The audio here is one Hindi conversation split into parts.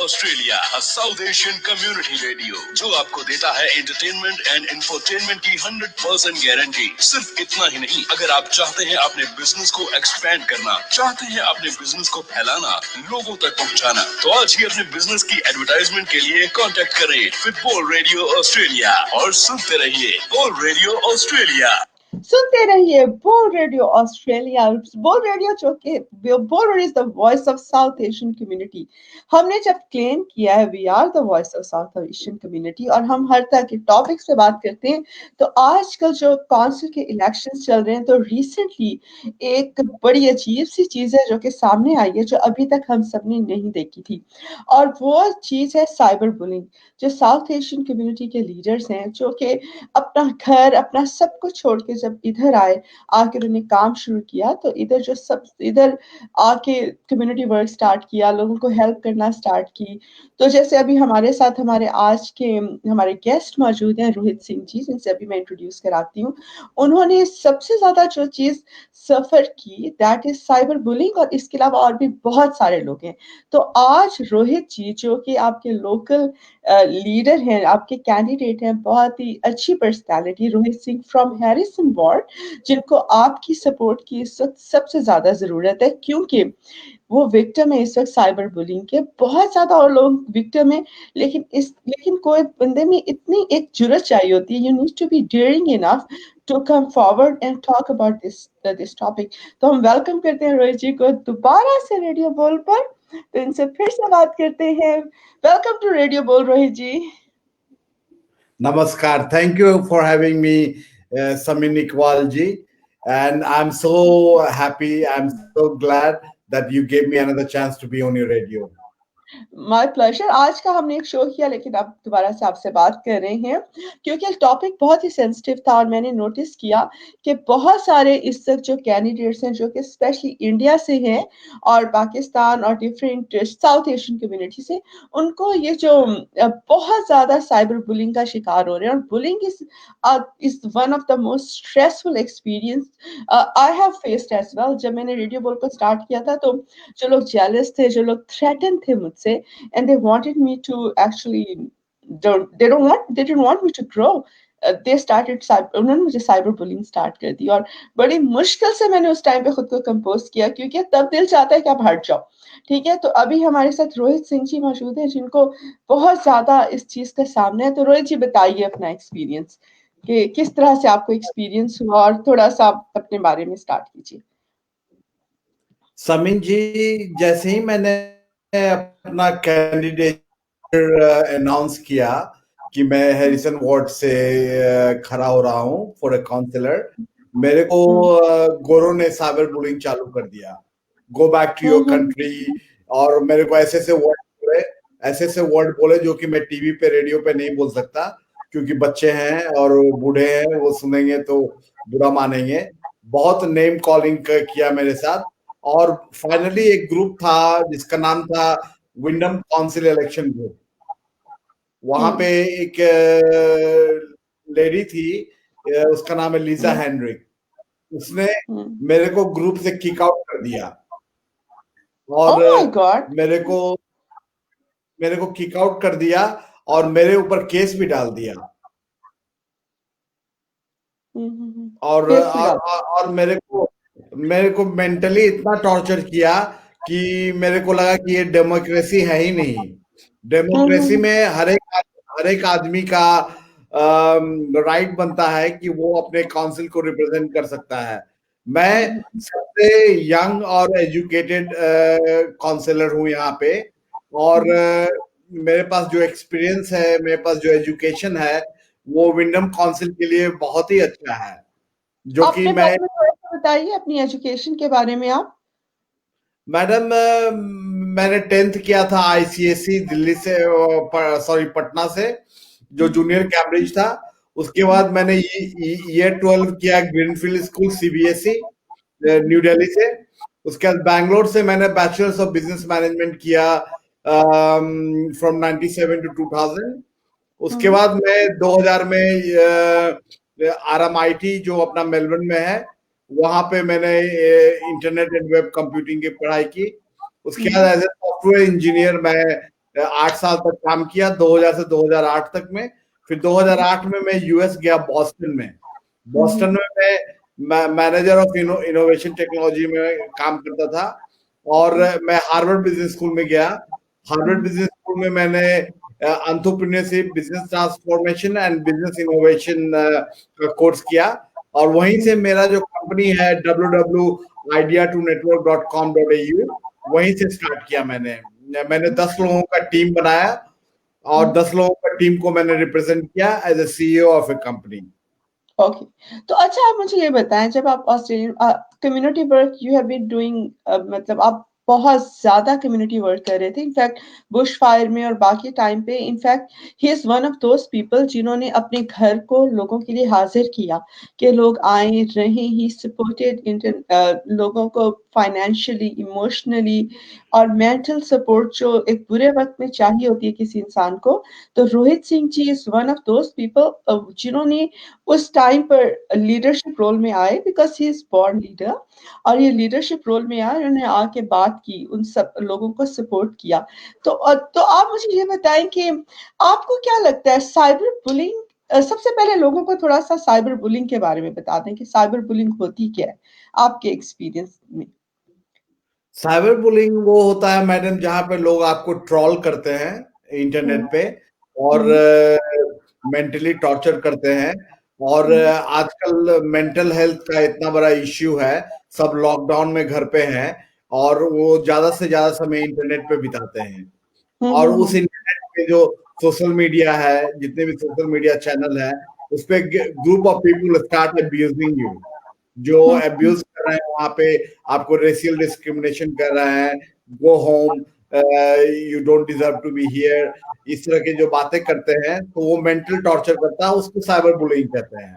Australia, a South Asian community radio, जो आपको देता है एंटरटेनमेंट एंड इंफोटेनमेंट की 100% गारंटी। सिर्फ इतना ही नहीं, अगर आप चाहते हैं अपने बिजनेस को एक्सपैंड करना, चाहते हैं अपने बिजनेस को फैलाना, लोगों तक पहुंचाना, तो आज ही अपने बिजनेस की एडवर्टाइजमेंट के लिए कांटेक्ट करें विद बोल रेडियो ऑस्ट्रेलिया और सुनते रहिए बोल रेडियो ऑस्ट्रेलिया। सुनते रहिए बोल रेडियो ऑस्ट्रेलिया। बोल रेडियो जो कि Bol radio is the voice of South Asian community. हमने जब क्लेम किया है we are the voice of South Asian community और हम हर तरह के टॉपिक्स पे बात करते हैं, तो आजकल जो काउंसिल के इलेक्शंस चल रहे हैं, तो रिसेंटली एक बड़ी अजीब सी चीज है जो कि सामने आई है, जो अभी तक हम सब ने नहीं देखी थी, और वो चीज है साइबर बुलिंग। जो साउथ एशियन कम्युनिटी के लीडर्स हैं, जो कि अपना घर अपना सब कुछ छोड़ के जब इधर आए, आके उन्होंने काम शुरू किया, तो इधर आके कम्युनिटी वर्क स्टार्ट किया, लोगों को हेल्प करना स्टार्ट की। तो जैसे अभी हमारे साथ हमारे गेस्ट मौजूद हैं रोहित सिंह जी, जिनसे अभी मैं इंट्रोड्यूस कराती हूँ। उन्होंने सबसे ज्यादा जो चीज सफर की दैट इज साइबर बुलिंग, और इसके अलावा और भी बहुत सारे लोग हैं। तो आज रोहित जी, जो कि आपके लोकल लीडर हैं, आपके कैंडिडेट हैं, बहुत ही अच्छी personality, Rohit Singh from Harrison ward, जिनको आपकी सपोर्ट की इस वक्त सबसे ज्यादा जरूरत है, क्योंकि वो विक्टिम है इस वक्त साइबर बुलिंग के। बहुत ज्यादा और लोग विक्टिम है, लेकिन कोई बंदे में इतनी एक जुर्रत चाहिए होती है, you need to be daring enough to come forward and talk about this topic. तो हम वेलकम करते हैं रोहित जी को दोबारा से रेडियो बोल पर। तो इनसे फिर से बात करते हैं। वेलकम टू रेडियो बोल रोहित जी। Namaskar. Thank you for having me, Samin Iqbal ji. And I'm so happy. I'm so glad that you gave me another chance to be on your radio. My pleasure. आज का हमने एक शो किया, लेकिन अब दोबारा से आपसे बात कर रहे हैं क्योंकि टॉपिक बहुत ही सेंसिटिव था, और मैंने नोटिस किया कि बहुत सारे इस तक जो कैंडिडेट्स हैं, जो कि स्पेशली इंडिया से हैं और पाकिस्तान और डिफरेंट साउथ एशियन कम्युनिटी से, उनको ये जो बहुत ज्यादा साइबर बुलिंग का शिकार हो रहे हैं। और bullying is one of the most stressful experience I have faced as well. जब मैंने रेडियो बोल को स्टार्ट किया था, तो जो लोग जेलस थे, जो लोग थ्रेटन थे मुझसे, and they wanted me to actually they didn't want me to grow. They started उन्होंने मुझे साइबर बुलिंग स्टार्ट कर दी, और बड़ी मुश्किल से मैंने उस टाइम पे खुद को कंपोज किया, क्योंकि तब दिल चाहता है कि आप हट जाओ। ठीक है, तो अभी हमारे साथ रोहित सिंह जी मौजूद हैं, जिनको बहुत ज्यादा इस चीज का सामना है। तो रोहित जी बताइए अपना एक्सपीरियंस कि किस तरह से आपको एक्सपीरियंस हुआ, और थोड़ा सा आप अपने बारे में स्टार्ट कीजिए। समीन जी, जैसे ही मैंने अपना कैंडिडेट अनाउंस किया कि मैं हैरिसन वार्ड से खड़ा हो रहा हूं फॉर ए काउंसलर, मेरे को गोरों ने साइबर बुलिंग चालू कर दिया, go back to your country, और मेरे को ऐसे से वर्ड बोले जो कि मैं टीवी पे रेडियो पे नहीं बोल सकता, क्योंकि बच्चे हैं और बूढ़े हैं, वो सुनेंगे तो बुरा मानेंगे। बहुत नेम कॉलिंग किया मेरे साथ, और फाइनली एक ग्रुप था जिसका नाम था विंडम काउंसिल इलेक्शन ग्रुप। वहां पे एक लेडी थी, उसका नाम है लीजा हेनरिक। उसने मेरे को ग्रुप से किक आउट कर दिया, और मेरे को किक आउट कर दिया, और मेरे ऊपर केस भी डाल दिया, और मेरे को मेंटली इतना टॉर्चर किया कि मेरे को लगा कि ये डेमोक्रेसी है ही नहीं। डेमोक्रेसी में हर एक आदमी का राइट बनता है कि वो अपने काउंसिल को रिप्रेजेंट कर सकता है। मैं सबसे यंग और एजुकेटेड काउंसलर हूँ यहाँ पे, और मेरे पास जो एक्सपीरियंस है, मेरे पास जो एजुकेशन है, वो विंडम काउंसिल के लिए बहुत ही अच्छा है। जो कि मैं बताइए अपनी एजुकेशन के बारे में आप। मैडम, मैंने 10th किया था ICSE दिल्ली से, पटना से, जो जूनियर कैम्ब्रिज था। उसके बाद मैंने ईयर 12 किया greenfield school CBSE new Delhi से। उसके बाद बैंगलोर से मैंने बैचलर्स ऑफ बिजनेस मैनेजमेंट किया फ्रॉम 97 to 2000। उसके बाद मैं 2000 में RMIT जो अपना मेलबर्न में है, वहां पे मैंने इंटरनेट एंड वेब कंप्यूटिंग की पढ़ाई की। उसके बाद एज ए सॉफ्टवेयर इंजीनियर मैं 8 साल तक काम किया, 2000 से 2008 तक में। फिर 2008 में मैं यूएस गया, बॉस्टन में। बॉस्टन में मैं मैनेजर ऑफ इनोवेशन टेक्नोलॉजी में काम करता था। और मैं हार्वर्ड बिजनेस स्कूल में गया। हार्वर्ड बिजनेस स्कूल में मैंने entrepreneurship, business transformation and business innovation का कोर्स किया। और वहीं से मेरा जो कंपनी है www.idea2network.com.au, वहीं से स्टार्ट किया मैंने 10 लोगों का टीम बनाया और 10 लोगों का टीम को मैंने रिप्रेजेंट किया as a CEO of a company. Okay, तो अच्छा आप मुझे ये बताएं, जब आप Australian community work you have been doing, मतलब आप बहुत ज्यादा कम्युनिटी वर्क कर रहे थे, इनफैक्ट बुश फायर में और बाकी टाइम पे, in fact he is one of those people जिन्होंने अपने घर को लोगों के लिए हाजिर किया कि लोग आए रहे। ही सपोर्टेड लोगों को फाइनेंशियली, इमोशनली और मेंटल सपोर्ट जो एक बुरे वक्त में चाहिए होती है किसी इंसान को। तो Rohit Singh ji is one of those people जिन्होंने उस टाइम पर लीडरशिप रोल में आए, because he is born leader, और ये लीडरशिप रोल में आए, उन्होंने आके बात की, उन सब लोगों को सपोर्ट किया। तो आप मुझे ये बताएं कि आपको क्या लगता है साइबर बुलिंग, सबसे पहले लोगों को थोड़ा सा साइबर बुलिंग के बारे में बता दें कि साइबर बुलिंग होती क्या है आपके एक्सपीरियंस में। साइबर बुलिंग वो होता है मैडम जहां पे लोग आपको ट्रोल करते हैं इंटरनेट पे और मेंटली टॉर्चर करते हैं। और आजकल मेंटल हेल्थ का इतना बड़ा इश्यू है, सब लॉकडाउन में घर पे हैं और वो ज्यादा से ज्यादा समय इंटरनेट पे बिताते हैं। और उस इंटरनेट पे जो सोशल मीडिया है, जितने भी सोशल मीडिया चैनल है, उस पे group of people start abusing you, जो अब्यूज कर रहे हैं वहां पे आपको रेशियल डिस्क्रिमिनेशन कर रहे हैं, go home, you don't deserve to be here, इस तरह की जो बातें करते हैं, तो वो मेंटल टॉर्चर करता है, उसको साइबर बुलिंग कहते हैं।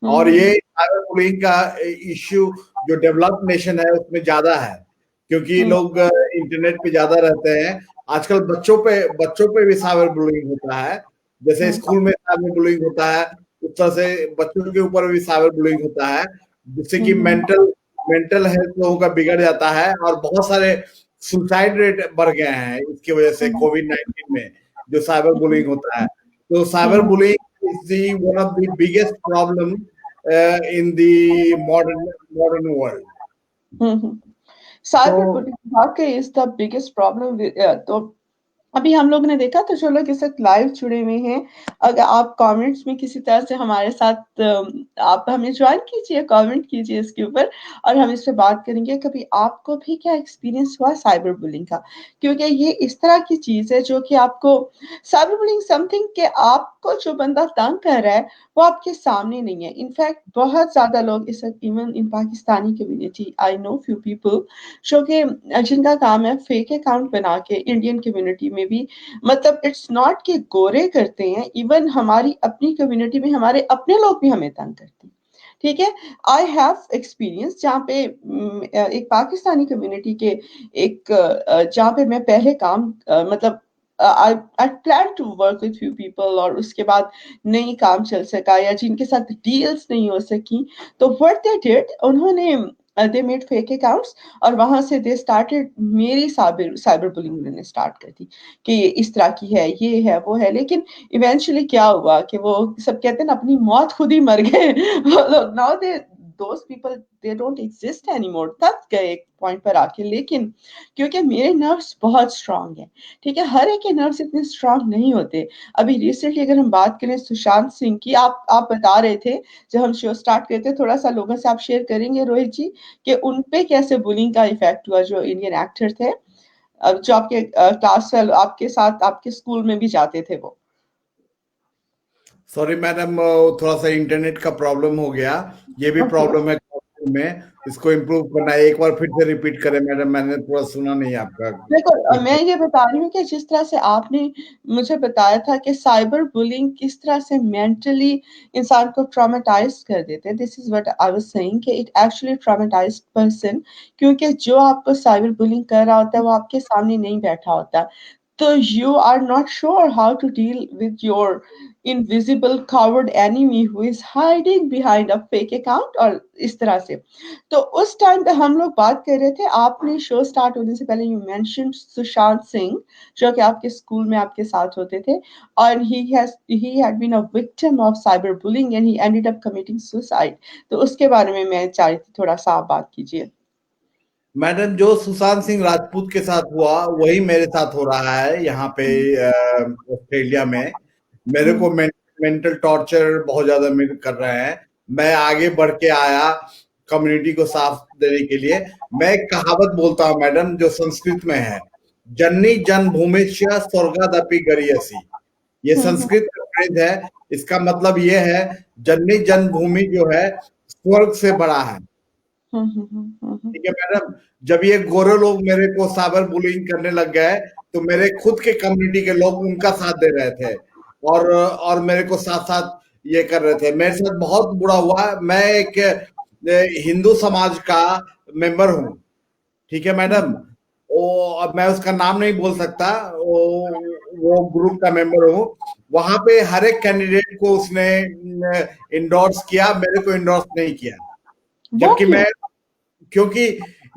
और ये साइबर बुलिंग का इश्यू जो डेवलप्ड नेशन है उसमें ज्यादा है, क्योंकि लोग इंटरनेट पे ज्यादा रहते हैं। आजकल बच्चों पे भी साइबर बुलिंग होता है, जैसे स्कूल में साइबर बुलिंग होता है, उस तरह से बच्चों के ऊपर भी साइबर बुलिंग होता है, जिससे कि मेंटल हेल्थ लोगों का बिगड़ जाता है। और बहुत सारे सुसाइड रेट बढ़ गए हैं इसकी वजह से, कोविड-19 में जो साइबर बुलिंग होता है। तो cyber bullying is the one of the biggest problem in the modern world. Cyber bullying वाकई इज द बिगेस्ट प्रॉब्लम। तो अभी हम लोग ने देखा, तो जो लोग इस वक्त लाइव जुड़े हुए हैं, अगर आप कमेंट्स में किसी तरह से हमारे साथ आप हमें ज्वाइन कीजिए, कमेंट कीजिए इसके ऊपर, और हम इस पे बात करेंगे कभी आपको भी क्या एक्सपीरियंस हुआ साइबर बुलिंग का। क्योंकि ये इस तरह की चीज है जो कि आपको, साइबर बुलिंग समथिंग के आपको जो बंदा तंग कर रहा है वो आपके सामने नहीं है। इनफैक्ट बहुत ज्यादा लोग इस वक्त, even in Pakistani community, I know few people जो कि जिनका काम है फेक अकाउंट बना के इंडियन कम्युनिटी में भी, मतलब इट्स नॉट कि गोरे करते हैं, इवन हमारी अपनी कम्युनिटी में हमारे अपने लोग भी हमें तंग करते हैं। ठीक है, आई हैव एक्सपीरियंस जहाँ पे एक पाकिस्तानी कम्युनिटी के एक जहाँ पे मैं पहले काम मतलब I plan to work with few people, और उसके बाद नहीं काम चल सका या जिनके साथ डील्स नहीं हो सकी, तो what they did, उन्होंने they made fake accounts और वहां से दे स्टार्टेड मेरी साइबर बुलिंग उन्होंने स्टार्ट कर दी कि ये इस तरह की है, ये है, वो है। लेकिन इवेंचुअली क्या हुआ कि वो सब कहते हैं ना, अपनी मौत खुद ही मर गए वो लोग। Now they those people they don't exist anymore, तब गए एक पॉइंट पर आके। लेकिन क्योंकि मेरे नर्व्स बहुत स्ट्रांग हैं, ठीक है, हर एक के नर्व्स इतने स्ट्रांग नहीं होते। अभी रिसेंटली अगर हम बात करें सुशांत सिंह की, आप बता रहे थे जब हम शो स्टार्ट करते, थोड़ा सा लोगों से आप शेयर करेंगे रोहित जी कि उन पे कैसे बुलिंग का इफेक्ट हुआ, जो इंडियन एक्टर थे, जो आपके क्लास फेलो, आपके साथ आपके स्कूल में भी जाते थे वो। सॉरी मैडम, थोड़ा सा इंटरनेट का प्रॉब्लम हो गया, ये भी प्रॉब्लम है में, इसको इम्प्रूव करना है। एक बार फिर से रिपीट करें मैडम, मैंने थोड़ा सुना नहीं आपका। देखो, मैं ये बता रही हूँ कि जिस तरह से आपने मुझे बताया था कि साइबर बुलिंग किस तरह से मेंटली इंसान को ट्रॉमेटाइज कर देते हैं, this is what I was saying कि इट एक्चुअली ट्रॉमेटाइज्ड पर्सन, क्योंकि जो आपको साइबर बुलिंग कर रहा होता है वो आपके सामने नहीं बैठा होता। So you are not sure how to deal with your invisible coward enemy who is hiding behind a fake account और इस तरह से। तो उस टाइम पे हम लोग बात कर रहे थे, आपने शो स्टार्ट होने से पहले यू मेंशन सुशांत सिंह जो कि आपके स्कूल में आपके साथ होते थे, और he had been a victim of cyberbullying and he ended up committing suicide। तो उसके बारे में मैं चाह रही थी थोड़ा सा आप बात कीजिए। मैडम, जो सुशांत सिंह राजपूत के साथ हुआ वही मेरे साथ हो रहा है यहाँ पे ऑस्ट्रेलिया में। मेरे को मेंटल टॉर्चर बहुत ज्यादा कर रहे हैं। मैं आगे बढ़ के आया कम्युनिटी को साथ देने के लिए। मैं एक कहावत बोलता हूँ मैडम, जो संस्कृत में है, जननी जन्मभूमिश्च स्वर्गादपि गरीयसी। ये संस्कृत का फ्रेज है। इसका मतलब ये है, जननी जन्मभूमि जो है स्वर्ग से बड़ा है। ठीक है मैडम। जब ये गोरे लोग मेरे को साइबर बुलिंग करने लग गए तो मेरे खुद के कम्युनिटी के लोग उनका साथ दे रहे थे और मेरे को साथ साथ ये कर रहे थे। मेरे साथ बहुत बुरा हुआ। मैं एक हिंदू समाज का मेंबर हूँ, ठीक है मैडम। अब मैं उसका नाम नहीं बोल सकता, वो ग्रुप का मेंबर हूँ। वहां पे हर एक कैंडिडेट को उसने इंडोर्स किया, मेरे को इंडोर्स नहीं किया। जबकि मैं, क्योंकि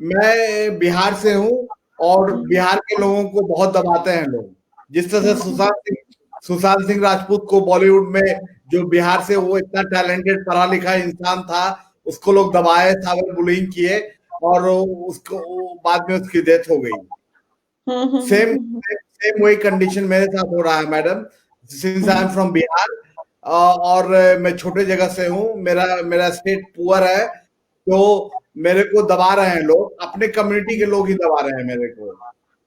मैं बिहार से हूँ और बिहार के लोगों को बहुत दबाते हैं लोग। जिस तरह से सुशांत सिंह राजपूत को बॉलीवुड में, जो बिहार से, वो इतना टैलेंटेड पढ़ा लिखा इंसान था, उसको लोग दबाए, साइबर बुलिंग किए और उसको बाद में उसकी डेथ हो गई। सेम वही कंडीशन मेरे साथ हो रहा है madam, since I am from Bihar और मैं छोटे जगह से हूँ। मेरा स्टेट पुअर है, तो मेरे को दबा रहे हैं लोग। अपने कम्युनिटी के लोग ही दबा रहे हैं मेरे को।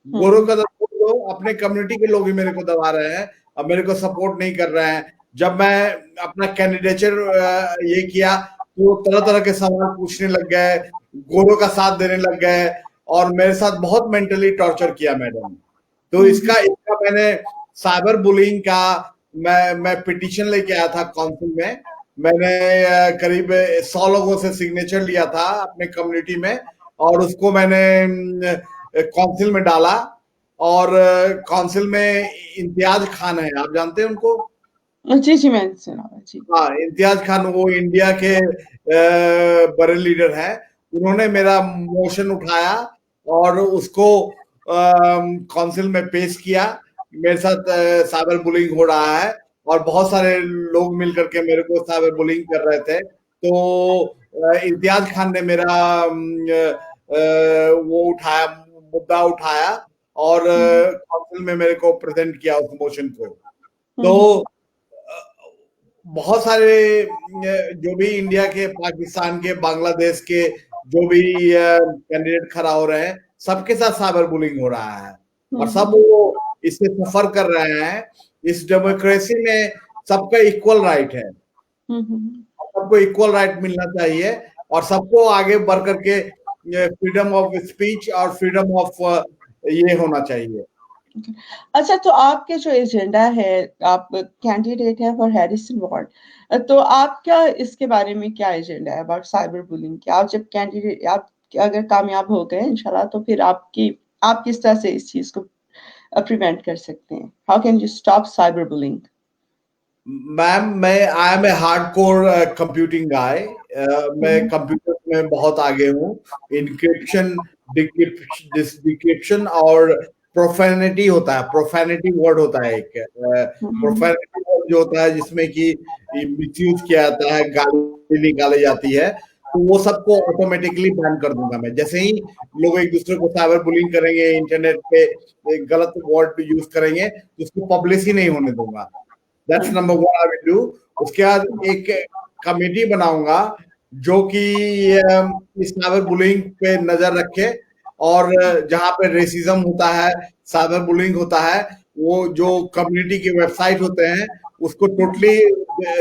गोरों का लोग, अपने कम्युनिटी के लोग ही मेरे को दबा रहे हैं और मेरे को सपोर्ट नहीं कर रहे हैं। जब मैं अपना कैंडिडेचर ये किया तो तरह तरह के सवाल पूछने लग गए, गोरों का साथ देने लग गए और मेरे साथ बहुत मेंटली टॉर्चर किया मैडम। तो इसका मैंने साइबर बुलिंग का मैं पिटीशन लेके आया था काउंसिल में। मैंने करीब 100 लोगों से सिग्नेचर लिया था अपने कम्युनिटी में और उसको मैंने काउंसिल में डाला। और काउंसिल में इम्तियाज खान है, आप जानते हैं उनको? जी जी, मैंने सुना जी। हाँ, इम्तियाज खान, वो इंडिया के बड़े लीडर हैं। उन्होंने मेरा मोशन उठाया और उसको काउंसिल में पेश किया। मेरे साथ साइबर बुलिंग हो रहा है और बहुत सारे लोग मिलकर के मेरे को साइबर बुलिंग कर रहे थे। तो इम्तियाज खान ने मेरा वो उठाया, मुद्दा उठाया और काउंसिल में मेरे को प्रेजेंट किया उस मोशन को। तो बहुत सारे जो भी इंडिया के, पाकिस्तान के, बांग्लादेश के जो भी कैंडिडेट खड़ा हो रहे हैं, सबके साथ साइबर बुलिंग हो रहा है और सब वो इससे सफर कर रहे हैं। इस डेमोक्रेसी में सबका इक्वल राइट है, सबको इक्वल राइट मिलना चाहिए और सबको आगे बढ़ करके फ्रीडम ऑफ स्पीच और फ्रीडम ऑफ ये होना चाहिए। अच्छा, तो आपके जो एजेंडा है, आप कैंडिडेट है फॉर हैरिसन वार्ड, तो आपका इसके बारे में क्या एजेंडा है अबाउट साइबर बुलिंग? क्या आप जब कैंडिडेट, आप अगर कामयाब हो गए इंशाल्लाह, तो फिर आप किस तरह से इस चीज को प्रिवेंट कर सकते हैं? How can you stop cyber bullying? Ma'am, I am a hardcore computing guy. मैं कंप्यूटर में बहुत आगे हूँ। इनक्रिप्शन, डिक्रिप्शन और प्रोफेनिटी होता है। प्रोफेनिटी वर्ड होता है एक। प्रोफेनिटी वर्ड जो होता है जिसमें कि मिसयूज किया जाता है, गाली निकाली जाती है, तो वो सबको ऑटोमेटिकली बैन कर दूंगा मैं। जैसे ही लोग एक दूसरे को साइबर बुलिंग करेंगे, इंटरनेट पे एक गलत वर्ड यूज करेंगे, तो उसको पब्लिश ही नहीं होने दूंगा। That's number one I will do. उसके बाद एक कमेटी बनाऊंगा जो कि इस साइबर बुलिंग पे नजर रखे और जहां पे रेसिज्म होता है, साइबर बुलिंग होता है, वो जो कम्युनिटी के वेबसाइट होते हैं उसको टोटली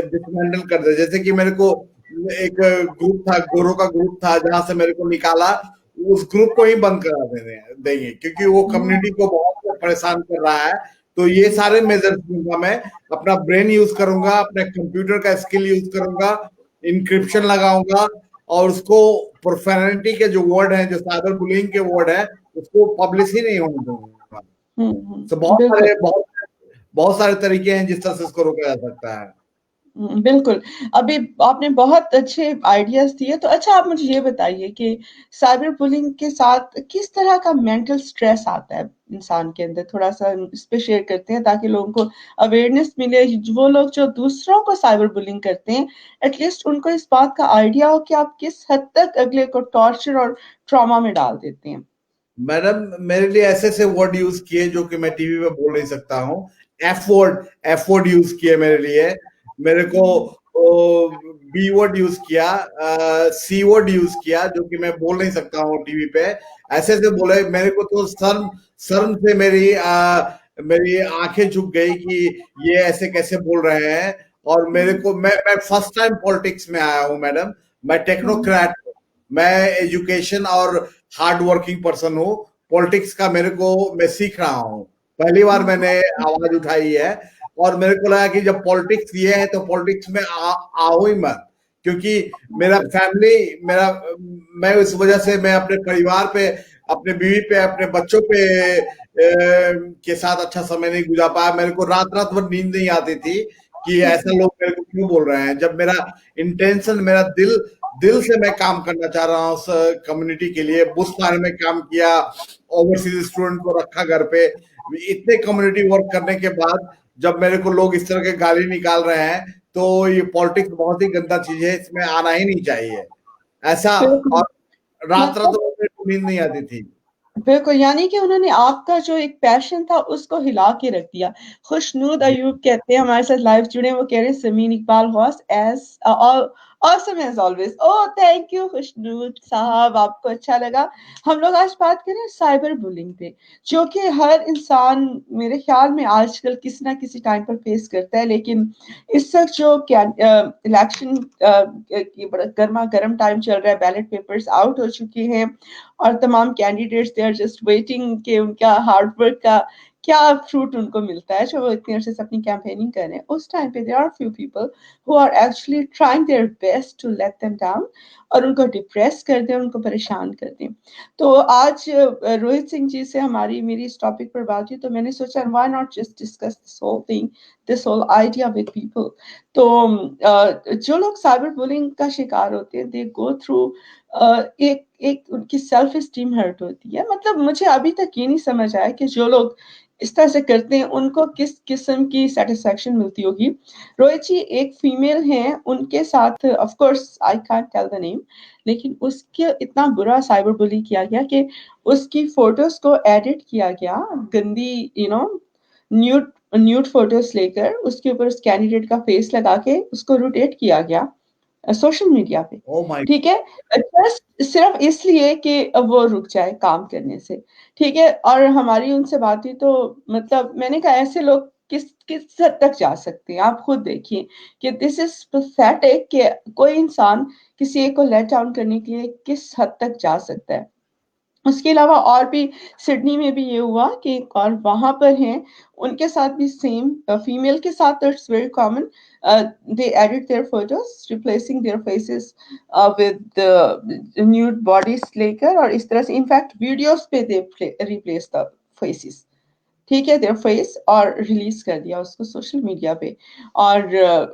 डिसमेंटल कर दे। जैसे कि मेरे को एक ग्रुप था, गोरों का ग्रुप था, जहां से मेरे को निकाला, उस ग्रुप को ही बंद करा देंगे क्योंकि वो कम्युनिटी को बहुत परेशान कर रहा है। तो ये सारे मेजर्स लूंगा मैं। अपना ब्रेन यूज करूंगा, अपने कंप्यूटर का स्किल यूज करूंगा, इंक्रिप्शन लगाऊंगा और उसको प्रोफेनिटी के जो वर्ड हैं, जो साइबर बुलिंग के वर्ड है, उसको पब्लिश ही नहीं होने दूंगा। तो बहुत बिल्कुल। सारे बहुत सारे तरीके हैं जिस तरह से इसको रोका जा सकता है। बिल्कुल। अभी आपने बहुत अच्छे आइडियाज दिए। तो अच्छा, आप मुझे ये बताइए कि साइबर बुलिंग के साथ किस तरह का मेंटल स्ट्रेस आता है इंसान के अंदर? थोड़ा सा इस पे शेयर करते हैं ताकि लोगों को अवेयरनेस मिले। वो लोग जो दूसरों को साइबर बुलिंग करते हैं, एटलीस्ट उनको इस बात का आइडिया हो कि आप किस हद तक अगले को टॉर्चर और ट्रॉमा में डाल देते हैं। मैडम, मेरे लिए ऐसे ऐसे वर्ड यूज किए जो कि मैं टीवी पे बोल नहीं सकता हूँ। एफ वर्ड यूज किए मेरे लिए। मेरे को बी वर्ड यूज किया, सी वर्ड यूज किया जो कि मैं बोल नहीं सकता हूँ टीवी पे। ऐसे ऐसे बोले, मेरे को तो शर्म शर्म से मेरी आंखें झुक गई कि ये ऐसे कैसे बोल रहे हैं। और मेरे को मैं फर्स्ट टाइम पॉलिटिक्स में आया हूँ मैडम। मैं टेक्नोक्रेट, मैं एजुकेशन और हार्ड वर्किंग पर्सन हूँ। पॉलिटिक्स का मैं सीख रहा हूँ। पहली बार मैंने आवाज उठाई है। और मेरे को लगा कि जब पॉलिटिक्स ये है तो पॉलिटिक्स में आओ ही मत, क्योंकि मेरा फैमिली मेरा मैं इस वजह से मैं अपने परिवार पे, अपने बीवी पे, अपने बच्चों पे के साथ अच्छा समय नहीं गुजार पाया। मेरे को रात रात भर नींद नहीं आती थी कि ऐसा लोग मेरे को क्यों बोल रहे हैं, जब मेरा इंटेंशन, मेरा दिल दिल से मैं काम करना चाह रहा हूँ उस कम्युनिटी के लिए। बुस्तान में काम किया, ओवरसीज स्टूडेंट को रखा घर पे। इतने कम्युनिटी वर्क करने के बाद जब मेरे को लोग इस तरह के गाली निकाल रहे हैं, तो ये पॉलिटिक्स बहुत ही गंदा चीज है, इसमें आना ही नहीं चाहिए ऐसा। बिल्कुल। और रात रात मतलब मेरे को नींद नहीं आती थी। बिल्कुल, यानी कि उन्होंने आपका जो एक पैशन था उसको हिला के रख दिया। खुशनूद अयूब कहते हैं हमारे साथ लाइव जुड़े हैं, वो कह रहे हैं Sameen Iqbal was as awesome as always. Oh thank you Khushnood साहब, आपको अच्छा लगा। हम लोग आज बात करें साइबर बुलिंग पे, जो कि हर इंसान मेरे ख्याल में आजकल किसी ना किसी टाइम पर फेस करता है। लेकिन इस वक्त जो इलेक्शन की बड़ा गर्मा गर्म टाइम चल रहा है, बैलेट पेपर्स आउट हो चुके हैं और तमाम candidates they are just waiting कि उनका हार्ड वर्क का क्या फ्रूट उनको मिलता है, जो वो इतनी अर्से से अपनी कैंपेनिंग कर रहे हैं। उस टाइम पे there are few people who are actually trying their best to let them down और उनको डिप्रेस कर दें, उनको परेशान कर दें। तो आज रोहित सिंह जी से हमारी मेरी इस टॉपिक पर बात हुई, तो मैंने सोचा why not just discuss this whole thing, this whole idea with people. तो जो लोग साइबर बुलिंग का शिकार होते हैं, दे गो थ्रू एक एक उनकी सेल्फ एस्टीम हर्ट होती है। मतलब मुझे अभी तक ये नहीं समझ आया कि जो लोग इस तरह से करते हैं उनको किस किस्म की सेटिस्फेक्शन मिलती होगी। रोहित जी एक फीमेल हैं, उनके साथ of course I can't tell the name, लेकिन उसके इतना बुरा साइबर बुली किया गया कि उसकी फोटोज को एडिट किया गया, गंदी न्यूड न्यूड फोटोज लेकर उसके ऊपर उस कैंडिडेट का फेस लगा के उसको रोटेट किया गया सोशल मीडिया पे। Oh my. ठीक है, जस्ट सिर्फ इसलिए कि वो रुक जाए काम करने से। ठीक है, और हमारी उनसे बात हुई तो मतलब मैंने कहा ऐसे लोग किस किस हद तक जा सकते हैं, आप खुद देखिए कि दिस इज पैथेटिक कि कोई इंसान किसी एक को लेट डाउन करने के लिए किस हद तक जा सकता है। उसके अलावा और भी सिडनी में भी ये हुआ कि एक और वहां पर हैं, उनके साथ भी सेम फीमेल के साथ it's very common, they edit their photos replacing their faces with nude bodies लेकर, और इस तरह से इनफैक्ट वीडियोस पे दे रिप्लेस द फेसेस। ठीक है, देयर फेस, और रिलीज कर दिया उसको सोशल मीडिया पे और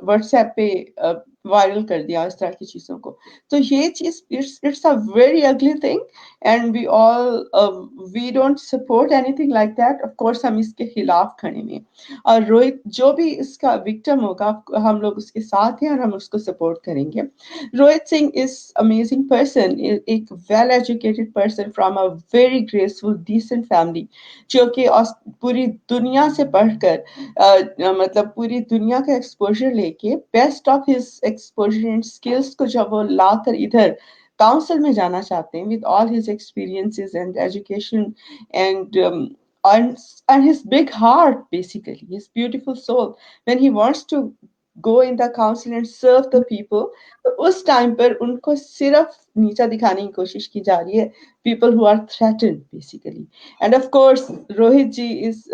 व्हाट्सएप पे वायरल कर दिया इस तरह की चीजों को। तो ये चीज it's a very ugly thing and we all we don't support anything like that. Of course हम इसके खिलाफ खड़े हैं और रोहित जो भी इसका विक्टिम होगा हम लोग उसके साथ हैं और हम उसको सपोर्ट करेंगे। Rohit Singh is amazing person, एक well educated person from a very graceful decent family, जो कि पूरी दुनिया से पढ़कर मतलब पूरी दुनिया का एक्सपोजर लेके best of his exposure and skills को जब वो लाकर इधर काउंसिल में जाना चाहते हैं with all his experiences and education and and his big heart, basically his beautiful soul, when he wants to go in the council and serve the people, तो उस टाइम पर उनको सिर्फ नीचा दिखाने की कोशिश की जा रही है people who are threatened basically. And of course Rohit ji is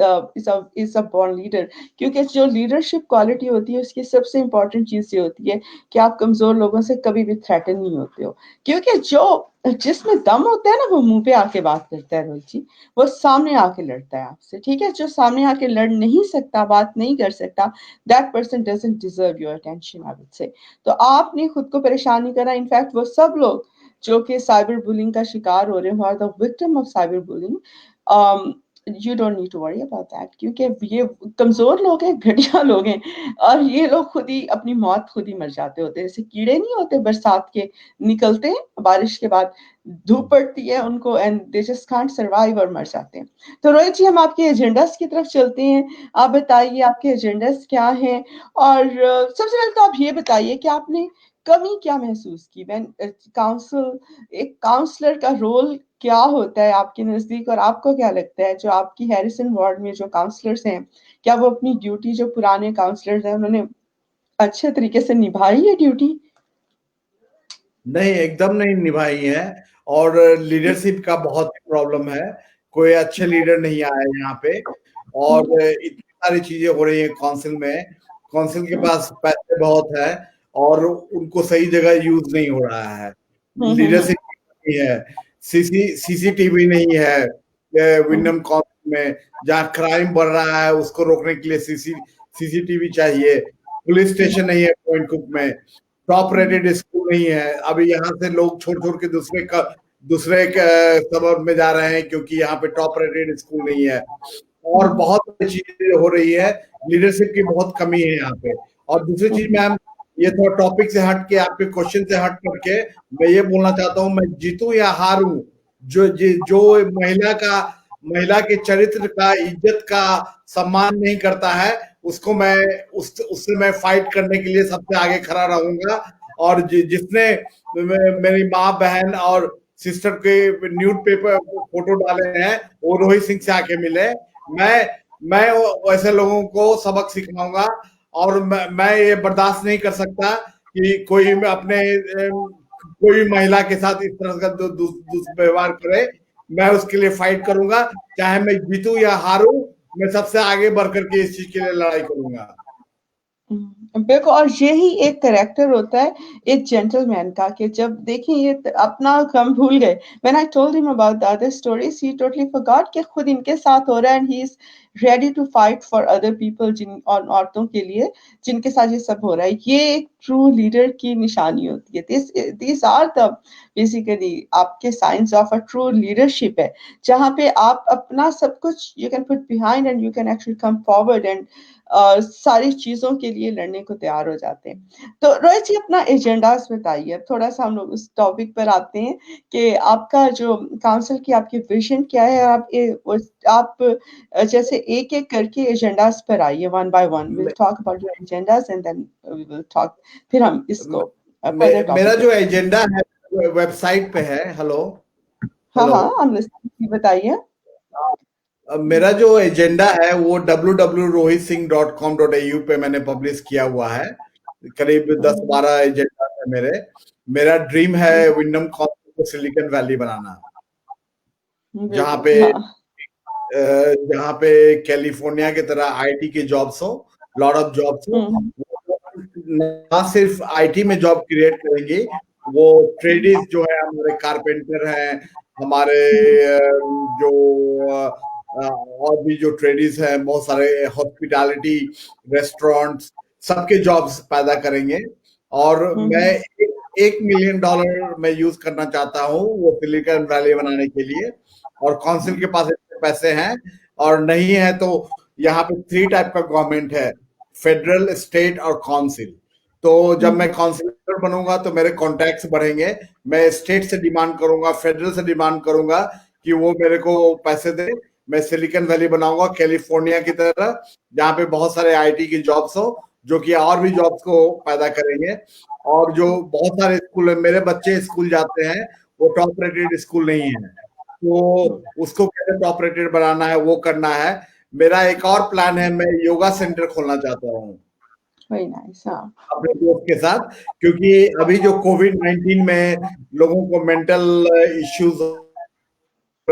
a born leader, क्योंकि जो लीडरशिप क्वालिटी होती है उसकी सबसे इंपॉर्टेंट चीज ये होती है कि आप कमजोर लोगों से कभी भी थ्रेटन नहीं होते हो, क्योंकि जो जिसमें दम होता है ना वो मुंह पे आके बात करता है रोहित जी, वो सामने आके लड़ता है आपसे, ठीक है। जो सामने आके लड़ नहीं सकता, बात नहीं कर सकता, that person doesn't deserve your attention I would say. तो आपने खुद को परेशान नहीं करना। इनफैक्ट वो सब लोग जो कि साइबर बुलिंग का शिकार हो रहे हैं, are the victim of cyber bullying, you don't need to worry about that, क्योंकि ये कमजोर लोग हैं, घटिया लोग हैं, और ये लोग खुद ही अपनी मौत खुद ही मर जाते होते हैं। जैसे कीड़े नहीं होते बरसात के, निकलते हैं बारिश के बाद, धूप पड़ती है उनको and they just can't survive और मर जाते हैं। तो रोहित जी हम आपके एजेंडास की तरफ चलते हैं। आप बताइए आपके एजेंडास क्या हैं, और सबसे पहले तो आप ये बताइए कि आपने कमी क्या महसूस की व्हेन काउंसिल, एक काउंसलर का रोल क्या होता है आपके नजदीक, और आपको क्या लगता है जो आपकी हैरिसन वार्ड में जो काउंसलर्स हैं, क्या वो अपनी ड्यूटी, जो पुराने काउंसलर्स हैं उन्होंने अच्छे तरीके से निभाई है ड्यूटी? नहीं, एकदम नहीं निभाई है, और लीडरशिप का बहुत प्रॉब्लम है। कोई अच्छे लीडर नहीं आया यहाँ पे, और इतनी सारी चीजें हो रही है काउंसिल में। काउंसिल के पास पैसे बहुत है और उनको सही जगह यूज नहीं हो रहा है। लीडरशिप नहीं है, सीसीटीवी नहीं है विंडम काउंसिल में। जहाँ क्राइम बढ़ रहा है उसको रोकने के लिए सीसीटीवी चाहिए। पुलिस स्टेशन नहीं है पॉइंट कुक में। टॉप रेटेड स्कूल नहीं है। अभी यहाँ से लोग छोड़ छोड़ के दूसरे सबब में जा रहे हैं क्योंकि यहाँ पे टॉप रेटेड स्कूल नहीं है। और बहुत चीजें हो रही है, लीडरशिप की बहुत कमी है यहाँ पे। और दूसरी चीज मैम, ये थोड़ा टॉपिक से हट के, आपके क्वेश्चन से हट करके मैं ये बोलना चाहता हूँ, मैं जीतूं या हारूं, जो महिला के चरित्र का, इज्जत का सम्मान नहीं करता है, उसको मैं उससे मैं फाइट करने के लिए सबसे आगे खड़ा रहूंगा। और जिसने मेरी माँ, बहन और सिस्टर के न्यूड पेपर फोटो डाले हैं वो रोहित सिंह से आके मिले। मैं वैसे लोगों को सबक सिखाऊंगा, और मैं ये बर्दाश्त नहीं कर सकता कि कोई महिला के साथ इस तरह का दुष्व्यवहार करे। मैं उसके लिए फाइट करूंगा, चाहे मैं जीतूं या हारूं, मैं सबसे आगे बढ़ करके इस चीज के लिए लड़ाई करूंगा। बिल्कुल, और यही एक कैरेक्टर होता है एक जेंटलमैन का, कि जब देखिए ये अपना गम भूल गए। When I told him about the other stories he totally forgot कि खुद इनके साथ हो रहा है, and he is ready to fight for other people, जिन और औरतों के लिए जिनके साथ ये सब हो रहा है। ये एक ट्रू लीडर की निशानी होती है। दिस आर द बेसिकली आपके science of a true leadership है, जहाँ पे आप अपना सब कुछ you can put behind and you can actually come forward and सारी चीजों के लिए लड़ने को तैयार हो जाते हैं। तो रोहित जी अपना एजेंडास बताइए। अब थोड़ा सा हम लोग उस टॉपिक पर आते हैं कि आपका जो काउंसिल की आपकी विजन क्या है। आप जैसे एक एक करके एजेंडास पर आइए, one by one will talk about your agendas and then we will talk, फिर हम इसको मेरा जो एजेंडा है वेबसाइट पे है। हेलो हाँ हाँ, हम लिसनिंग, बताइए। मेरा जो एजेंडा है वो www.rohitsingh.com.au पे मैंने पब्लिश किया हुआ है। करीब 10-12 एजेंडा है मेरा ड्रीम है विंडम काउंसिल को सिलिकॉन वैली बनाना, जहाँ पे कैलिफोर्निया की तरह आईटी के जॉब्स हो, लॉट ऑफ जॉब्स हो। ना सिर्फ आईटी में जॉब क्रिएट करेंगे, वो ट्रेडिस जो है, हमारे कारपेंटर हैं, हमारे जो और भी जो ट्रेडिस हैं, बहुत सारे हॉस्पिटैलिटी, रेस्टोरेंट्स, सबके जॉब्स पैदा करेंगे। और मैं $1 मिलियन मैं यूज करना चाहता हूँ वो सिलिकॉन वैली बनाने के लिए। और काउंसिल के पास इतने पैसे हैं, और नहीं है तो यहाँ पे 3 टाइप का गवर्नमेंट है, फेडरल, स्टेट और काउंसिल। तो जब मैं काउंसिलर बनूंगा तो मेरे कॉन्टैक्ट्स बढ़ेंगे। मैं स्टेट से डिमांड करूंगा, फेडरल से डिमांड करूंगा कि वो मेरे को पैसे दे। मैं सिलिकॉन वैली बनाऊंगा कैलिफोर्निया की तरह, जहाँ पे बहुत सारे आईटी की जॉब्स हो, जो कि और भी जॉब्स को पैदा करेंगे। और जो बहुत सारे स्कूल, मेरे बच्चे स्कूल जाते हैं, वो टॉप रेटेड स्कूल नहीं है, तो उसको कैसे टॉप रेटेड बनाना है, वो करना है। मेरा एक और प्लान है, मैं योगा सेंटर खोलना चाहता हूँ अपने दोस्त के साथ, क्योंकि अभी जो कोविड-19 में लोगों को मेंटल इश्यूज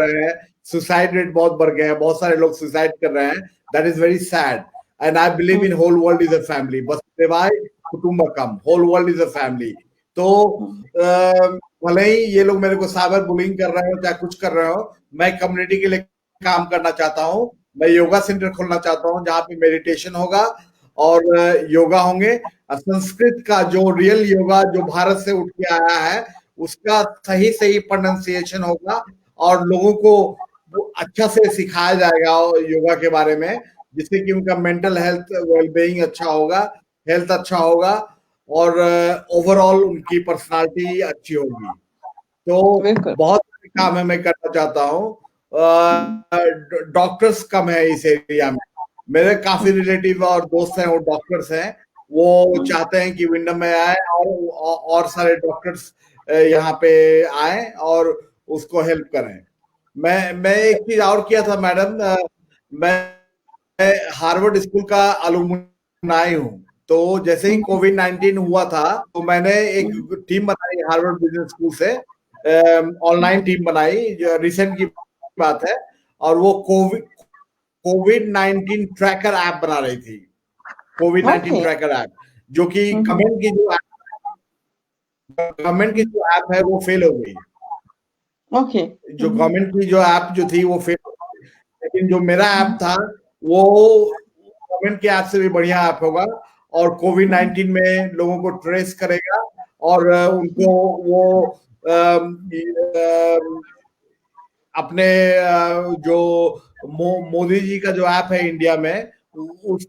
रहे हैं, सुसाइड रेट बहुत बढ़ गया है, बहुत सारे लोग सुसाइड कर रहे हैं. That is very sad. And I believe in whole world is a family. वसुदेवाय कुटुंबकम, whole world is a family. तो भले ही ये लोग मेरे को साइबर बुलिंग कर रहे हो, चाहे कुछ कर रहे हो, मैं कम्युनिटी के लिए काम करना चाहता हूँ. मैं योगा सेंटर खोलना चाहता हूँ जहाँ पे मेडिटेशन होगा और योगा होंगे. संस्कृत का जो रियल योगा जो भारत से उठ के आया है उसका सही सही प्रोनाउंसिएशन होगा और लोगों को अच्छा से सिखाया जाएगा योगा के बारे में, जिससे कि उनका मेंटल हेल्थ वेलबीइंग अच्छा होगा, हेल्थ अच्छा होगा और ओवरऑल उनकी पर्सनालिटी अच्छी होगी. तो बहुत सारे काम है मैं करना चाहता हूँ. डॉक्टर्स कम है इस एरिया में. मेरे काफी रिलेटिव और दोस्त हैं वो डॉक्टर्स हैं. वो चाहते हैं कि विंडम में आए और सारे डॉक्टर्स यहाँ पे आए और उसको हेल्प करें. मैं एक चीज और किया था मैडम. मैं हार्वर्ड स्कूल का अलुमनाई हूँ. तो जैसे ही कोविड-19 हुआ था तो मैंने एक टीम बनाई हार्वर्ड बिजनेस स्कूल से, ऑनलाइन टीम बनाई, रिसेंट की बात है. और वो कोविड-19 ट्रैकर ऐप बना रही थी. कोविड-19 ट्रैकर ऐप जो कि गवर्नमेंट की जो ऐप है वो फेल हो गई. जो गवर्नमेंट की जो ऐप जो थी वो फेल हो गई. लेकिन जो मेरा ऐप था वो गवर्नमेंट के ऐप से भी बढ़िया ऐप होगा और कोविड-19 में लोगों को ट्रेस करेगा और उनको वो अपने जो मोदी जी का जो ऐप है इंडिया में उस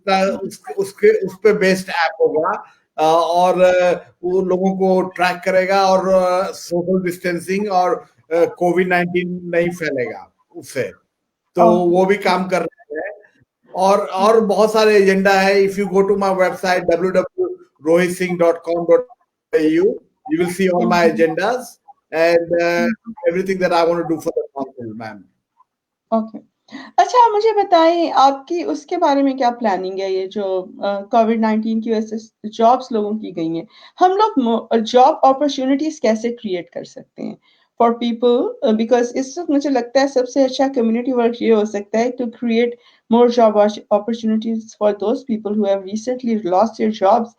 पे बेस्ड ऐप होगा और वो लोगों को ट्रैक करेगा और सोशल डिस्टेंसिंग और कोविड-19 नहीं फैलेगा उससे. तो वो भी काम कर रहे हैं और बहुत सारे एजेंडा है. If you go to my website www.rohitsingh.com.au you will see all my agendas and everything that I want to do for the council, ma'am. Okay. अच्छा, मुझे बताएं आपकी उसके बारे में क्या प्लानिंग है. ये जो कोविड-19 की वजह से जॉब्स लोगों की गई हैं, हम लोग जॉब अपॉर्चुनिटीज कैसे क्रिएट कर सकते हैं फॉर पीपल. बिकॉज इस वक्त मुझे लगता है सबसे अच्छा कम्युनिटी वर्क ये हो सकता है to create more job opportunities for those people who have recently lost their jobs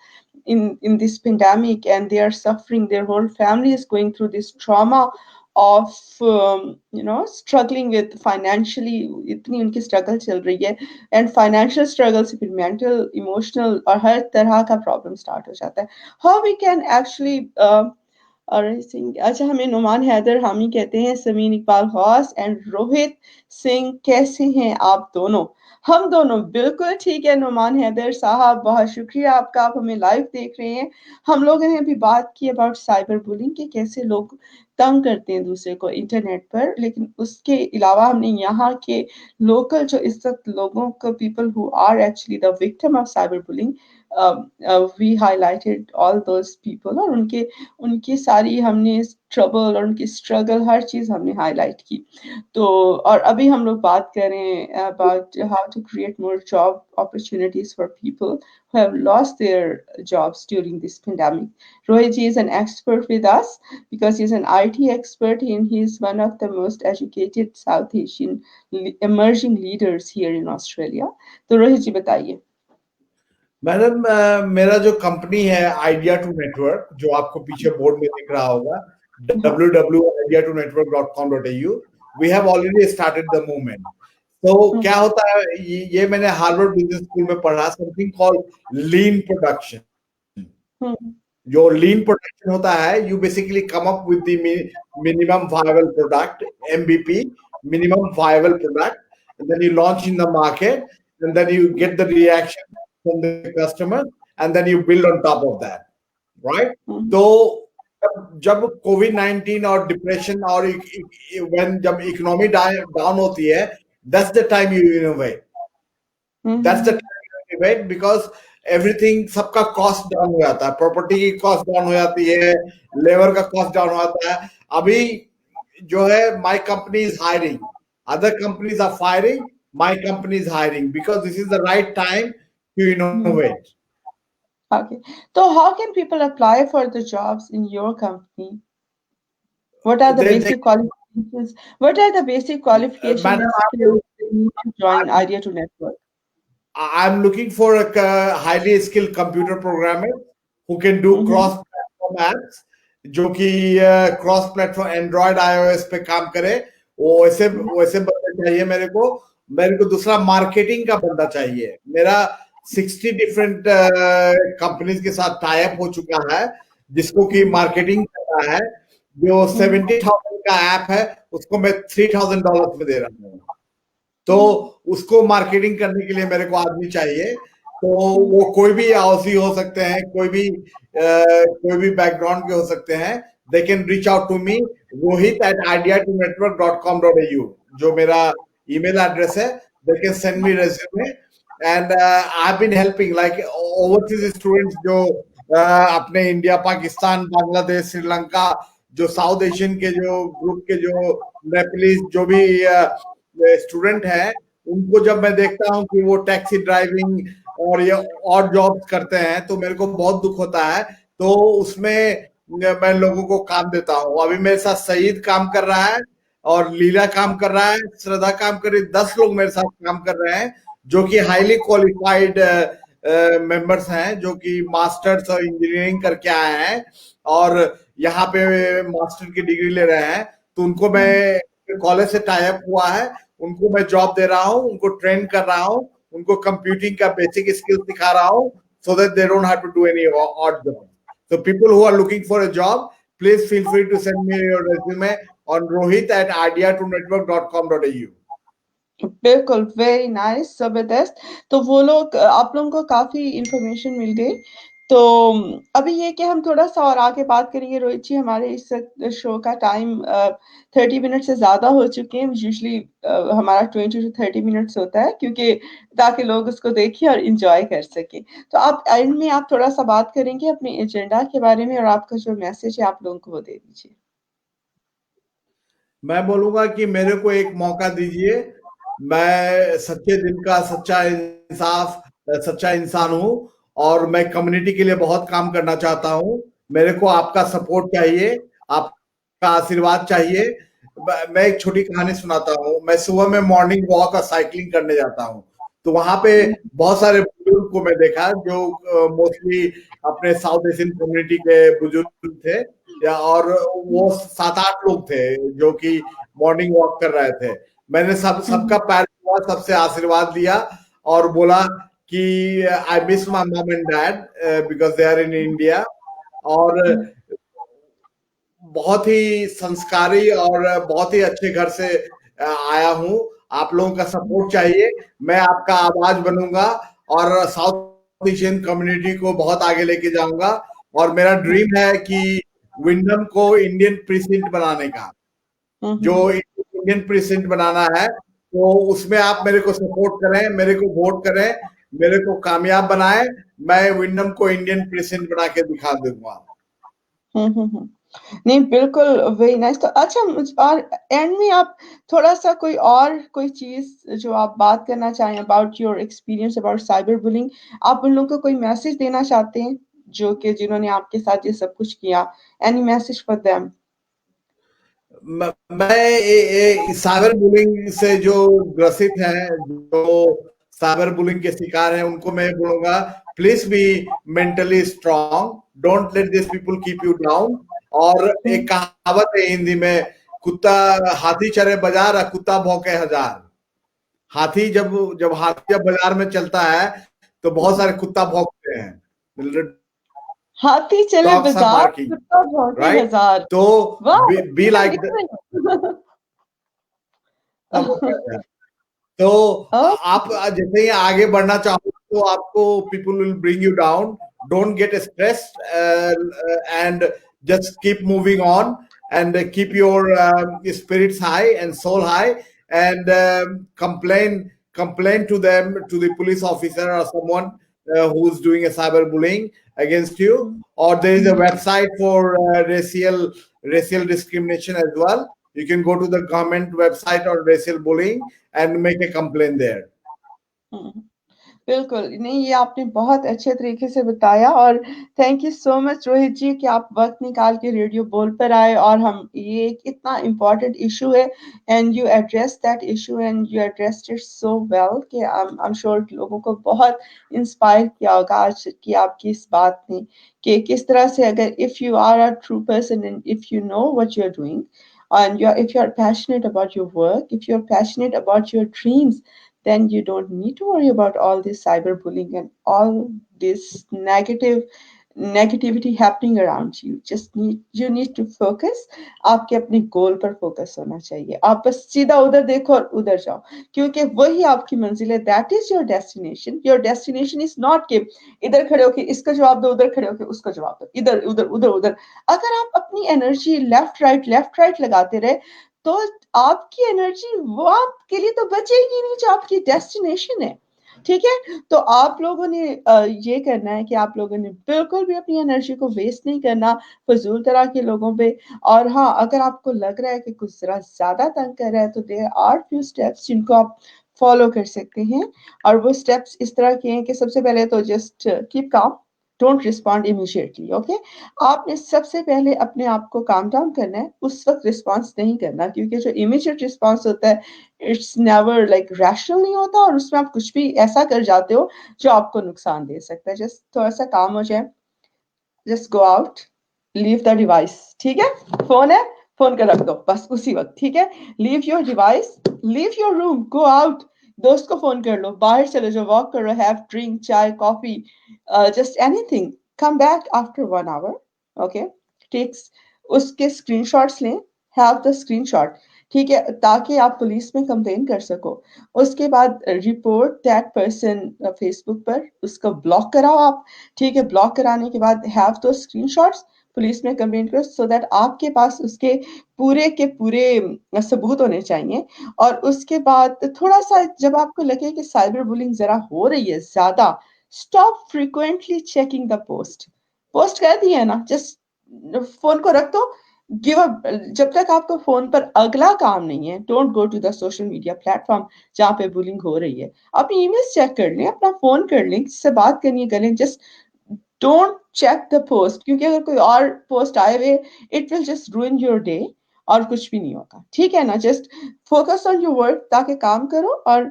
in this pandemic and they are suffering. Their whole family is going through this trauma of struggling with financially. इतनी उनकी struggle चल रही है and financial struggle से फिर mental, emotional और हर तरह का problem start हो जाता है. How we can actually और अच्छा, हमें नुमान हैदर हामी कहते हैं, समीन इकबाल गौस एंड रोहित सिंह, कैसे हैं आप दोनों. हम दोनों बिल्कुल ठीक है नुमान हैदर साहब, बहुत शुक्रिया आपका, आप हमें लाइव देख रहे हैं. हम लोगों ने अभी बात की अबाउट साइबर बुलिंग के कैसे लोग तंग करते हैं दूसरे को इंटरनेट पर, लेकिन उसके अलावा हमने यहाँ के लोकल जो इस वक्त लोगों को, people who are actually the victim of cyber bullying, we highlighted all those people और उनकी सारी हमने ट्रबल और उनकी स्ट्रगल हर चीज हमने हाईलाइट की. तो और अभी हम लोग बात कर रहे हैं about how to create more job opportunities for people who have lost their jobs during this pandemic. Rohit ji is an expert with us because he's an IT expert and he is one of the most educated South Asian emerging leaders here in Australia. तो रोहित जी बताइए. मैडम, मेरा जो कंपनी है आइडिया टू नेटवर्क, जो आपको पीछे बोर्ड में दिख रहा होगा, www.ideatonetwork.com.au, we have already started the movement. तो क्या होता है, ये मैंने हार्वर्ड बिजनेस स्कूल में पढ़ा, समथिंग कॉल्ड लीन प्रोडक्शन. जो लीन प्रोडक्शन होता है, you basically come up with the minimum viable product, MVP, minimum viable product, and then you launch in the market and then you get the reaction from the customer and then you build on top of that, right? तो जब कोविड-19 और डिप्रेशन और जब इकोनॉमी डाउन होती है, that's the time you innovate. That's the time you innovate because everything, सबका कॉस्ट डाउन हो जाता है, प्रॉपर्टी की कॉस्ट डाउन हो जाती है, लेबर का कॉस्ट डाउन हो जाता है. अभी जो है, my company is hiring, other companies are firing, my company is hiring because this is the right time to innovate. Okay, so how can people apply for the jobs in your company? What are the basic qualifications What are the basic qualifications Madam, and skills you need to join Idea to Network? I'm looking for a highly skilled computer programmer who can do Mm-hmm. cross platform apps, जो कि क्रॉस प्लेटफॉर्म एंड्रॉयड आईओएस पे काम करे। वो वैसे वैसे बंदा चाहिए मेरे को दूसरा मार्केटिंग का बंदा चाहिए। मेरा 60 डिफरेंट कंपनीज के साथ टाई अप हो चुका है, जिसको कि मार्केटिंग करना है। जो 70,000 का ऐप है उसको मैं $3,000 में दे रहा हूँ। तो उसको मार्केटिंग करने के लिए मेरे को आदमी चाहिए। तो वो कोई भी हाउसी हो सकते हैं, कोई भी बैकग्राउंड के हो सकते हैं। They can reach out to me rohit@idea2network.com.au, जो मेरा ईमेल एड्रेस है। They can send me resume and I have been helping like overseas students जो अपने इंडिया, पाकिस्तान, बांग्लादेश, श्रीलंका, जो साउथ एशियन के जो ग्रुप के जो नेपलीज जो भी स्टूडेंट है, उनको जब मैं देखता हूँ कि वो टैक्सी ड्राइविंग और ये और जॉब्स करते हैं तो मेरे को बहुत दुख होता है। तो उसमें मैं लोगों को काम देता हूँ। अभी मेरे साथ सईद काम कर रहा है और लीला काम कर रहा है, श्रद्धा काम कर रही है। 10 लोग मेरे साथ काम कर रहे हैं जो कि हाईली क्वालिफाइड मेंबर्स हैं, जो कि मास्टर्स और इंजीनियरिंग करके आए हैं और यहाँ पे मास्टर की डिग्री ले रहे हैं। तो उनको मैं कॉलेज से टाई अप हुआ है, उनको मैं जॉब दे रहा हूँ, उनको ट्रेन कर रहा हूँ, उनको कंप्यूटिंग का बेसिक स्किल सिखा रहा हूँ, so that they don't have to do any odd job. So people who are looking for a job, please feel free to send me your resume on rohit@idea2network.com.au. बिल्कुल, वेरी नाइस, जबरदस्त। तो वो लोग आप लोगों को काफ़ी इन्फॉर्मेशन मिल गई। तो अभी ये कि हम थोड़ा-सा और आगे बात करेंगे रोहित जी, हमारे इस शो का टाइम 30 मिनट से ज़्यादा हो चुके हैं। यूजुअली हमारा 20 टू 30 मिनट्स होता है, क्योंकि ताकि लोग उसको देखें और एन्जॉय कर सकें। तो आप एंड में आप थोड़ा-सा बात करेंगे अपने एजेंडा के बारे में और आपका जो मैसेज है आप लोगों को वो दे दीजिए। मैं बोलूंगा कि मेरे को एक मौका दीजिए। मैं सच्चे दिल का सच्चा इंसान हूँ और मैं कम्युनिटी के लिए बहुत काम करना चाहता हूँ। मेरे को आपका सपोर्ट चाहिए, आपका आशीर्वाद चाहिए। मैं एक छोटी कहानी सुनाता हूँ। मैं सुबह में मॉर्निंग वॉक और साइकिलिंग करने जाता हूँ, तो वहां पे बहुत सारे बुजुर्ग को मैं देखा जो मोस्टली अपने साउथ एशियन कम्युनिटी के बुजुर्ग थे, या और वो 7-8 लोग थे जो कि मॉर्निंग वॉक कर रहे थे। मैंने सबका पैर छुआ, सबसे आशीर्वाद लिया और बोला कि I miss my mom and dad because they are in India. और बहुत ही संस्कारी और बहुत ही अच्छे घर से आया हूँ। आप लोगों का सपोर्ट चाहिए। मैं आपका आवाज बनूंगा और साउथ एशियन कम्युनिटी को बहुत आगे लेके जाऊंगा। और मेरा ड्रीम है कि विंडम को इंडियन प्रेसिडेंट बनाने का। जो इंडियन प्रेसिडेंट बनाना है, तो उसमें आप मेरे को सपोर्ट करें, मेरे को वोट करें, मेरे को कामयाब बनाएं। मैं विंडम को इंडियन प्रेसिडेंट बना के दिखा दूंगा। नहीं, बिल्कुल, वेरी नाइस। तो अच्छा, और एंड में आप थोड़ा-सा कोई चीज़ जो आप बात करना चाहें about your experience about cyber bullying, आप उन लोगों को कोई मैसेज देना चाहते हैं, जो कि जिन्होंने आपके साथ ये सब कुछ किया? Any message for them? मैं साइबर बुलिंग से जो ग्रसित हैं, जो साइबर बुलिंग के शिकार हैं, उनको मैं बोलूंगा please be mentally strong, don't let this people keep you down. और एक कहावत है हिंदी में, हाथी चरे बाजार और कुत्ता भौंके हजार। हाथी जब बाजार में चलता है तो बहुत सारे कुत्ता भौंकते हैं। हाथी चले Dogs are बाजार, barking, कुत्ता भौंके right? हजार। तो वाह! be like तो आप जैसे ही आगे बढ़ना चाहो तो आपको people will bring you down. Don't get stressed and just keep moving on and keep your spirits high and soul high and complain to them, to the police officer or someone who's doing a cyberbullying against you. Or there is a website for racial discrimination as well. You can go to the government website on racial bullying and make a complaint there. बिल्कुल, नहीं ये आपने बहुत अच्छे तरीके से बताया और thank you so much Rohit ji कि आप वक़्त निकाल के रेडियो बोल पर आए और हम ये एक इतना इम्पोर्टेंट इश्यू है and you address that issue and you addressed it so well कि आई एम श्योर लोगों को बहुत इंस्पायर किया होगा आज की आपकी इस बात ने कि किस तरह से अगर if you are a true person and if you know what you are doing and if you're passionate about your work, if you're passionate about your dreams, then you don't need to worry about all this cyberbullying and all this negativity happening around you. Just need to focus. आपके अपने गोल पर फोकस होना चाहिए. आप बस सीधा उधर देखो और उधर जाओ क्योंकि वही आपकी मंजिल है. That is your destination. Your destination is not कि इधर खड़े होके इसका जवाब दो, उधर खड़े होके उसका जवाब दो, इधर उधर उधर उधर. अगर आप अपनी एनर्जी लेफ्ट राइट लगाते रहे तो आपकी एनर्जी वो आपके लिए तो बचेगी नहीं जो आपकी डेस्टिनेशन है. ठीक है, तो आप लोगों ने ये करना है कि आप लोगों ने बिल्कुल भी अपनी एनर्जी को वेस्ट नहीं करना फजूल तरह के लोगों पे. और हाँ, अगर आपको लग रहा है कि कुछ जरा ज्यादा तंग कर रहा है तो देयर आर फ्यू स्टेप्स जिनको आप फॉलो कर सकते हैं. और वो स्टेप्स इस तरह के हैं कि सबसे पहले तो just keep calm, don't respond immediately. Okay, आपने सबसे पहले अपने आप को काम डाउन करना है. उस वक्त रिस्पॉन्स नहीं करना क्योंकि जो इमीडिएट रिस्पॉन्स होता है इट्स नेवर लाइक रैशनल नहीं होता और उसमें आप कुछ भी ऐसा कर जाते हो जो आपको नुकसान दे सकता है. जस्ट थोड़ा सा काम हो जाए, just go out, leave the device. ठीक है, फोन है, फोन का रख दो बस उसी वक्त. ठीक है, leave your device, leave your room, go out. दोस्त को फोन कर लो, बाहर चले जाओ, वॉक करो, हैव ड्रिंक, चाय, coffee, just anything. Come back after 1 hour. Okay, takes उसके स्क्रीनशॉट्स लें, हैव द स्क्रीनशॉट. ठीक है, ताकि आप पुलिस में कंप्लेन कर सको. उसके बाद रिपोर्ट दैट पर्सन फेसबुक पर, उसको ब्लॉक कराओ आप. ठीक है, ब्लॉक कराने के बाद हैव दो स्क्रीनशॉट्स, पुलिस में कंप्लेंट करो सो दैट आपके पास उसके पूरे के पूरे सबूत होने चाहिए. और उसके बाद थोड़ा सा जब आपको लगे कि साइबर बुलिंग जरा हो रही है ज्यादा, stop frequently checking the post. Post कर दिए है ना, जस्ट फोन को रख दो, गिव अप. जब तक आपको फोन पर अगला काम नहीं है, don't go to the social media platform जहाँ पे बुलिंग हो रही है. अपनी ईमेल्स चेक कर लें, अपना फोन कर लें, किससे बात करनी है करें. Just don't check the post क्योंकि अगर कोई और पोस्ट आए हुए it will just ruin your day और कुछ भी नहीं होगा. ठीक है ना, just focus on your work, ताकि काम करो और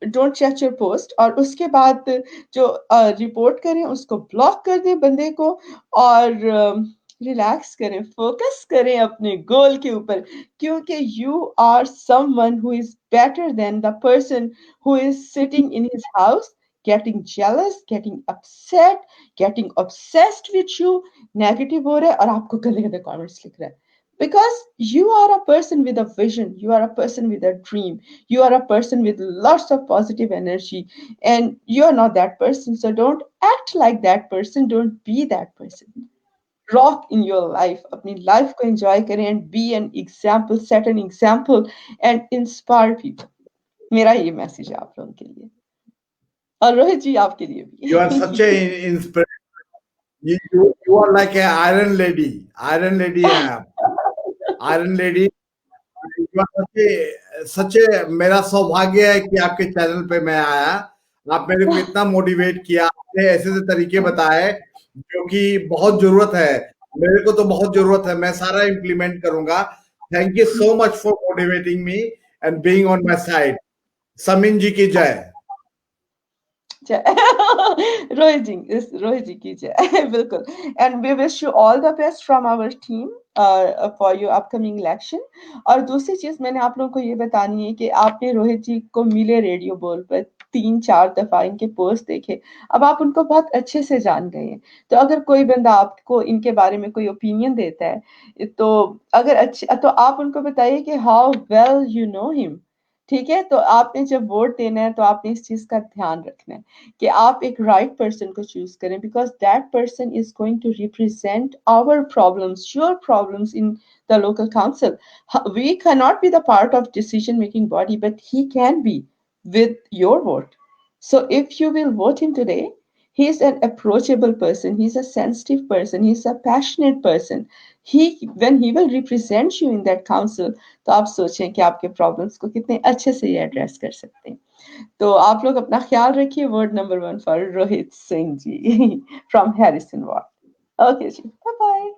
डोंट चेक योर पोस्ट. और उसके बाद जो रिपोर्ट करें उसको ब्लॉक कर दें बंदे को और रिलैक्स करें, फोकस करें अपने गोल के ऊपर क्योंकि you are someone who is better than the person who is sitting in his house getting jealous, getting upset, getting obsessed with you, negative हो रहा है और आपको गंदे गंदे कमेंट्स लिख रहा है. Because you are a person with a vision, you are a person with a dream, you are a person with lots of positive energy, and you're not that person. So don't act like that person, don't be that person. Rock in your life, अपनी life को enjoy करें and be an example, set an example and inspire people. मेरा ये मैसेज है आप लोगों के लिए और रोहित जी आपके लिए You are such भी. a inspiration. You are like an iron lady. Iron lady हैं आप. Iron lady. You are such a मेरा सौभाग्य है कि आपके चैनल पे मैं आया. आप मेरे को इतना मोटिवेट किया, आपने ऐसे ऐसे तरीके बताए जो कि बहुत जरूरत है. मेरे को तो बहुत जरूरत है. मैं सारा इम्प्लीमेंट करूंगा. Thank you so much for motivating me and being on my side. Sameen ji की जय. रोहित जी की जय. बिल्कुल. And we wish you all the best from our team for your upcoming election. और दूसरी चीज मैंने आप लोगों को ये बतानी है कि आपने रोहित जी को मिले रेडियो बोल पर 3-4 दफा इनके पोस्ट देखे, अब आप उनको बहुत अच्छे से जान गए हैं. तो अगर कोई बंदा आपको इनके बारे में कोई ओपिनियन देता है तो अगर अच्छे तो आप उनको बताइए कि how well you know him. ठीक है, तो आपने जब वोट देना है तो आपने इस चीज का ध्यान रखना है कि आप एक राइट पर्सन को चूज करें because that person is going to represent our problems, your problems in the local council. We can not be the part of decision making body but he can be with your vote. So if you will vote him today, he is an approachable person, he's a sensitive person, he's a passionate person. when he will represent you in that council, तो आप सोचें कि आपके प्रॉब्लम्स को कितने अच्छे से ये एड्रेस कर सकते हैं। तो आप लोग अपना ख्याल रखिए। Word number 1 for Rohit Singh ji from Harrison ward. Okay ji, bye bye.